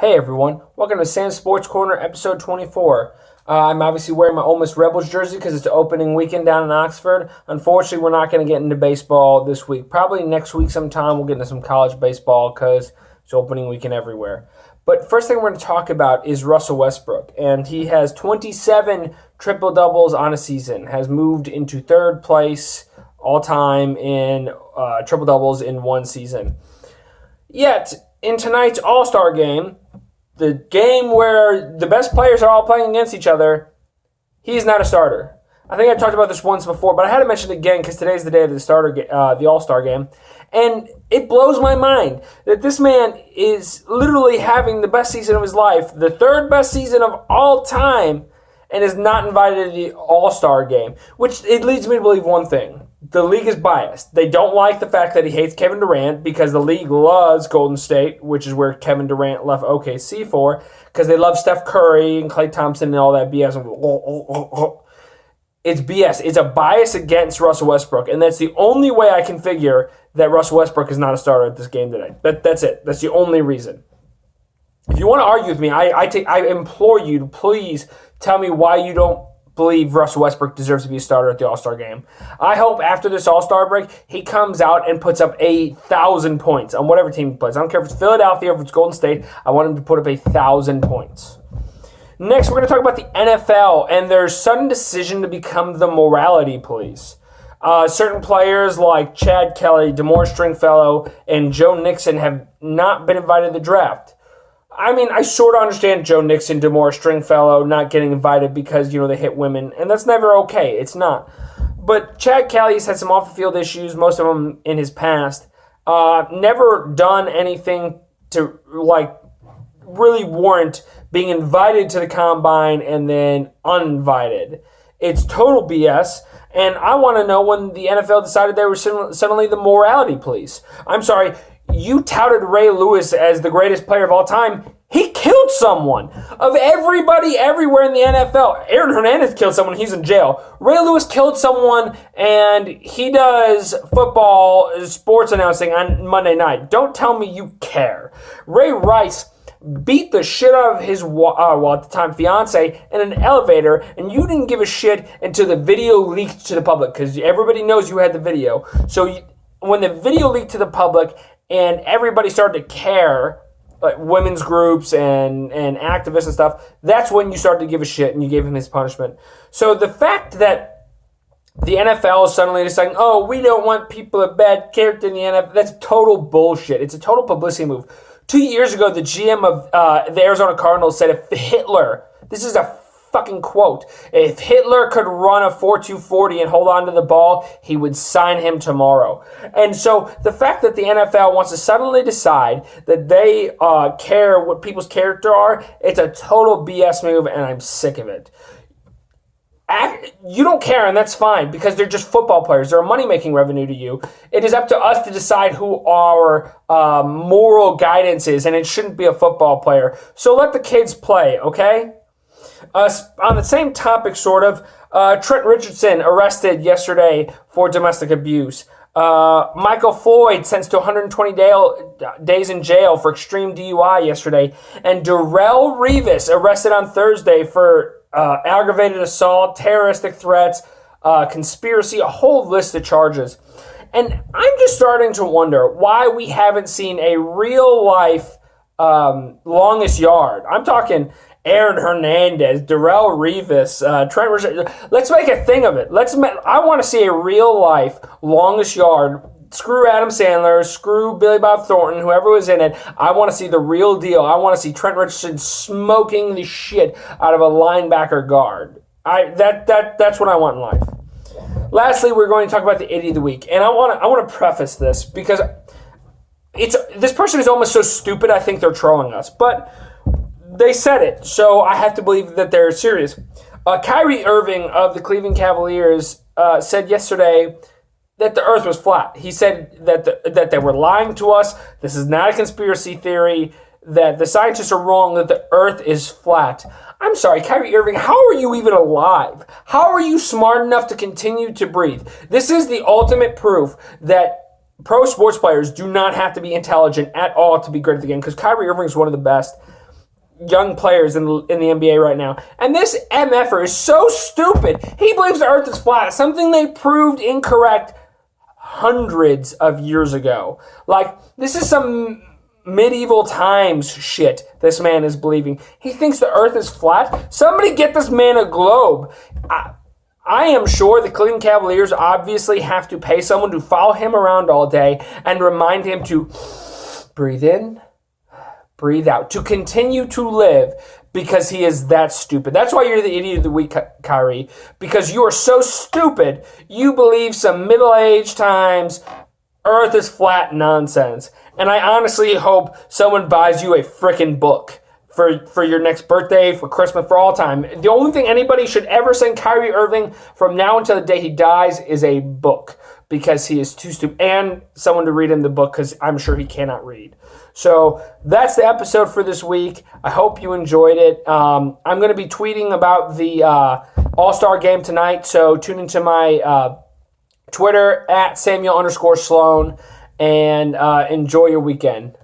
Hey everyone, welcome to Sam's Sports Corner, episode 24. I'm obviously wearing my Ole Miss Rebels jersey because it's the opening weekend down in Oxford. Unfortunately, we're not going to get into baseball this week. Probably next week sometime we'll get into some college baseball because it's opening weekend everywhere. But first thing we're going to talk about is Russell Westbrook. And he has 27 triple-doubles on a season, has moved into third place all-time in triple-doubles in one season. Yet, in tonight's All-Star game, the game where the best players are all playing against each other, he's not a starter. I think I talked about this once before, but I had to mention it again because today's the day of the All-Star game. And it blows my mind that this man is literally having the best season of his life, the third best season of all time, and is not invited to the All-Star game, which it leads me to believe one thing. The league is biased. They don't like the fact that he hates Kevin Durant because the league loves Golden State, which is where Kevin Durant left OKC for, because they love Steph Curry and Klay Thompson and all that BS. It's BS. It's a bias against Russell Westbrook, and that's the only way I can figure that Russell Westbrook is not a starter at this game today. That's it. That's the only reason. If you want to argue with me, I implore you to please tell me why you don't believe Russell Westbrook deserves to be a starter at the All-Star game. I hope after this All-Star break, he comes out and puts up 1,000 points on whatever team he plays. I don't care if it's Philadelphia or if it's Golden State. I want him to put up 1,000 points. Next, we're going to talk about the NFL and their sudden decision to become the morality police. Certain players like Chad Kelly, DeMar Stringfellow, and Joe Mixon have not been invited to the draft. I mean, I sort of understand Joe Mixon, DeMar Stringfellow not getting invited because, they hit women, and that's never okay. It's not. But Chad Kelly's had some off-the-field issues, most of them in his past. Never done anything to, really warrant being invited to the combine and then uninvited. It's total BS, and I want to know when the NFL decided they were suddenly the morality police. I'm sorry. You touted Ray Lewis as the greatest player of all time. He killed someone. Of everybody everywhere in the NFL, Aaron Hernandez killed someone. He's in jail. Ray Lewis killed someone, and he does football sports announcing on Monday night. Don't tell me you care. Ray Rice beat the shit out of his, at the time, fiance in an elevator, and you didn't give a shit until the video leaked to the public, because everybody knows you had the video. So when the video leaked to the public, and everybody started to care, like women's groups and activists and stuff, that's when you started to give a shit and you gave him his punishment. So the fact that the NFL is suddenly deciding, we don't want people of bad character in the NFL, that's total bullshit. It's a total publicity move. 2 years ago, the GM of the Arizona Cardinals said if Hitler, this is a fucking quote, if Hitler could run a 4.240 and hold on to the ball, he would sign him tomorrow. And so the fact that the NFL wants to suddenly decide that they care what people's character are, it's a total BS move, and I'm sick of it. You don't care, and that's fine, because they're just football players. They're a money-making revenue to you. It is up to us to decide who our moral guidance is, and it shouldn't be a football player. So let the kids play, okay? On the same topic, sort of, Trent Richardson arrested yesterday for domestic abuse. Michael Floyd sentenced to 120 days in jail for extreme DUI yesterday. And Darrelle Revis arrested on Thursday for aggravated assault, terroristic threats, conspiracy, a whole list of charges. And I'm just starting to wonder why we haven't seen a real-life longest yard. I'm talking Aaron Hernandez, Darrelle Revis, Trent Richardson. Let's make a thing of it. I want to see a real-life longest yard. Screw Adam Sandler, screw Billy Bob Thornton, whoever was in it. I want to see the real deal. I want to see Trent Richardson smoking the shit out of a linebacker guard. That's what I want in life. Lastly, we're going to talk about the Idiot of the Week, and I want to preface this because this person is almost so stupid. I think they're trolling us, but they said it, so I have to believe that they're serious. Kyrie Irving of the Cleveland Cavaliers said yesterday that the earth was flat. He said that they were lying to us. This is not a conspiracy theory, that the scientists are wrong, that the earth is flat. I'm sorry, Kyrie Irving, how are you even alive? How are you smart enough to continue to breathe? This is the ultimate proof that pro sports players do not have to be intelligent at all to be great at the game, because Kyrie Irving is one of the best. young players in the NBA right now. And this MFer is so stupid. He believes the earth is flat, something they proved incorrect hundreds of years ago. Like, this is some medieval times shit this man is believing. He thinks the earth is flat. Somebody get this man a globe. I am sure the Cleveland Cavaliers obviously have to pay someone to follow him around all day and remind him to breathe in, breathe out, to continue to live, because he is that stupid. That's why you're the idiot of the week, Kyrie, because you are so stupid, you believe some middle-aged times earth is flat nonsense. And I honestly hope someone buys you a frickin' book for your next birthday, for Christmas, for all time. The only thing anybody should ever send Kyrie Irving from now until the day he dies is a book, because he is too stupid, and someone to read him the book, because I'm sure he cannot read. So that's the episode for this week. I hope you enjoyed it. I'm going to be tweeting about the All-Star game tonight, so tune into my Twitter at Samuel_Sloan, and enjoy your weekend.